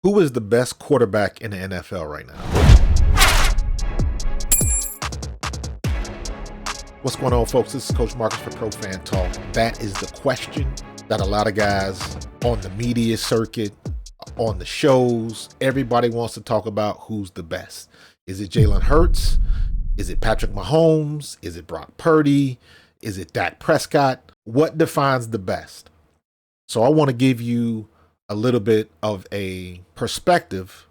Who is the best quarterback in the NFL right now? What's going on, folks? This is Coach Marcus for Pro Fan Talk. That is the question that a lot of guys on the media circuit, on the shows, everybody wants to talk about who's the best. Is it Jalen Hurts? Is it Patrick Mahomes? Is it Brock Purdy? Is it Dak Prescott? What defines the best? So I want to give you a little bit of a perspective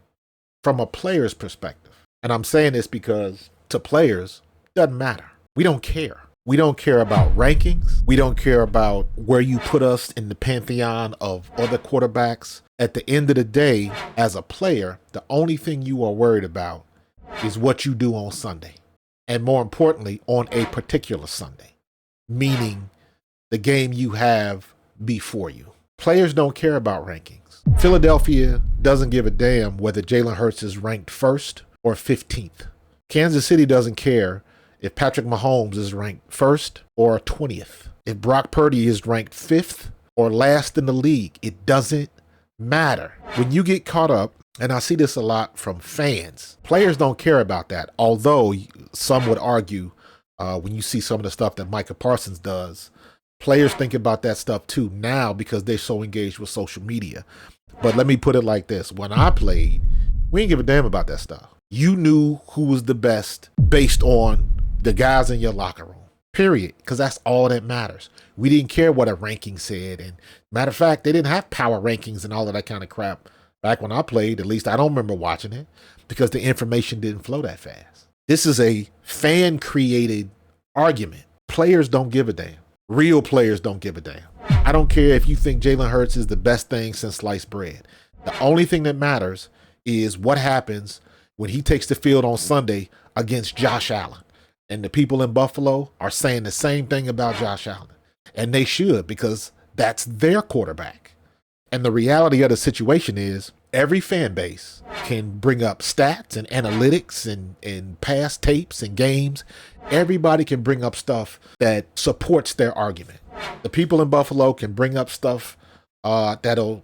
from a player's perspective. And I'm saying this because to players, it doesn't matter. We don't care. We don't care about rankings. We don't care about where you put us in the pantheon of other quarterbacks. At the end of the day, as a player, the only thing you are worried about is what you do on Sunday. And more importantly, on a particular Sunday, meaning the game you have before you. Players don't care about rankings. Philadelphia doesn't give a damn whether Jalen Hurts is ranked 1st or 15th. Kansas City doesn't care if Patrick Mahomes is ranked 1st or 20th. If Brock Purdy is ranked 5th or last in the league, it doesn't matter. When you get caught up, and I see this a lot from fans, players don't care about that. Although some would argue when you see some of the stuff that Micah Parsons does, players think about that stuff too now because they're so engaged with social media. But let me put it like this. When I played, we didn't give a damn about that stuff. You knew who was the best based on the guys in your locker room, period, because that's all that matters. We didn't care what a ranking said. And matter of fact, they didn't have power rankings and all of that kind of crap back when I played. At least I don't remember watching it because the information didn't flow that fast. This is a fan-created argument. Players don't give a damn. Real players don't give a damn. I don't care if you think Jalen Hurts is the best thing since sliced bread. The only thing that matters is what happens when he takes the field on Sunday against Josh Allen. And the people in Buffalo are saying the same thing about Josh Allen. And they should, because that's their quarterback. And the reality of the situation is every fan base can bring up stats and analytics and past tapes and games. Everybody can bring up stuff that supports their argument. The people in Buffalo can bring up stuff that'll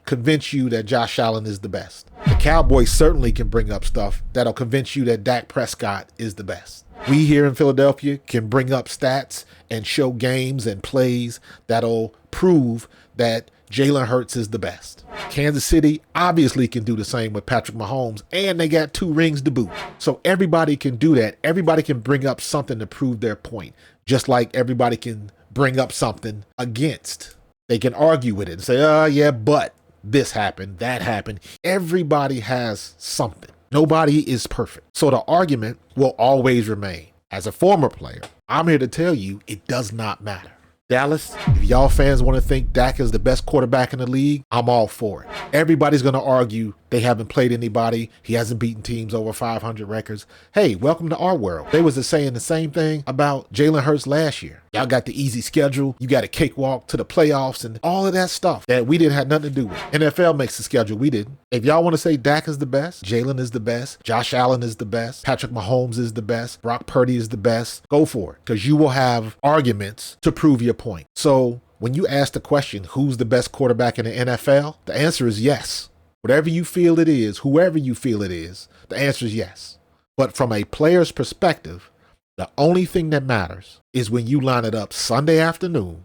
convince you that Josh Allen is the best. The Cowboys certainly can bring up stuff that'll convince you that Dak Prescott is the best. We here in Philadelphia can bring up stats and show games and plays that'll prove that Jalen Hurts is the best. Kansas City obviously can do the same with Patrick Mahomes, and they got 2 rings to boot. So everybody can do that. Everybody can bring up something to prove their point, just like everybody can bring up something against. They can argue with it and say, yeah, but this happened, that happened. Everybody has something. Nobody is perfect. So the argument will always remain. As a former player, I'm here to tell you it does not matter. Dallas, if y'all fans want to think Dak is the best quarterback in the league, I'm all for it. Everybody's going to argue they haven't played anybody. He hasn't beaten teams over 500 records. Hey, welcome to our world. They was saying the same thing about Jalen Hurts last year. Y'all got the easy schedule. You got a cakewalk to the playoffs and all of that stuff that we didn't have nothing to do with. NFL makes the schedule. We didn't. If y'all want to say Dak is the best, Jalen is the best, Josh Allen is the best, Patrick Mahomes is the best, Brock Purdy is the best, go for it, because you will have arguments to prove your point. So when you ask the question, who's the best quarterback in the NFL? The answer is yes. Whatever you feel it is, whoever you feel it is, the answer is yes. But from a player's perspective, the only thing that matters is when you line it up Sunday afternoon,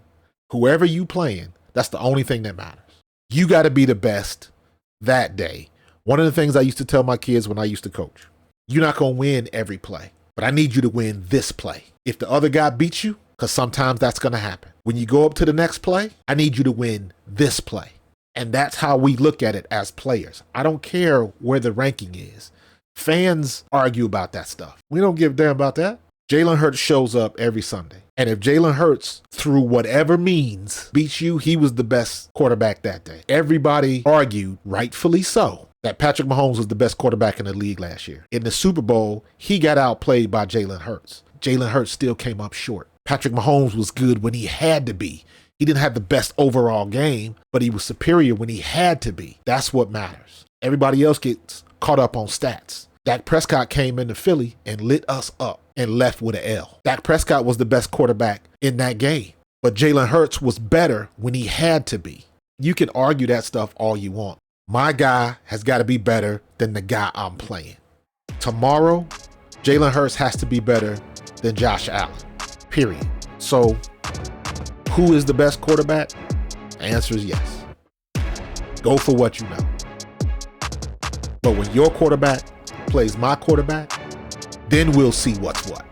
whoever you playing, that's the only thing that matters. You got to be the best that day. One of the things I used to tell my kids when I used to coach, you're not going to win every play, but I need you to win this play. If the other guy beats you, because sometimes that's going to happen. When you go up to the next play, I need you to win this play. And that's how we look at it as players. I don't care where the ranking is. Fans argue about that stuff. We don't give a damn about that. Jalen Hurts shows up every Sunday. And if Jalen Hurts, through whatever means, beats you, he was the best quarterback that day. Everybody argued, rightfully so, that Patrick Mahomes was the best quarterback in the league last year. In the Super Bowl, he got outplayed by Jalen Hurts. Jalen Hurts still came up short. Patrick Mahomes was good when he had to be. He didn't have the best overall game, but he was superior when he had to be. That's what matters. Everybody else gets caught up on stats. Dak Prescott came into Philly and lit us up and left with an L. Dak Prescott was the best quarterback in that game, but Jalen Hurts was better when he had to be. You can argue that stuff all you want. My guy has got to be better than the guy I'm playing. Tomorrow, Jalen Hurts has to be better than Josh Allen, period. So, who is the best quarterback? The answer is yes. Go for what you know. But when your quarterback plays my quarterback, then we'll see what's what.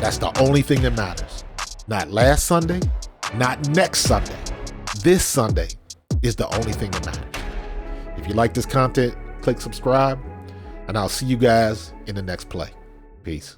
That's the only thing that matters. Not last Sunday, not next Sunday. This Sunday is the only thing that matters. If you like this content, click subscribe, and I'll see you guys in the next play. Peace.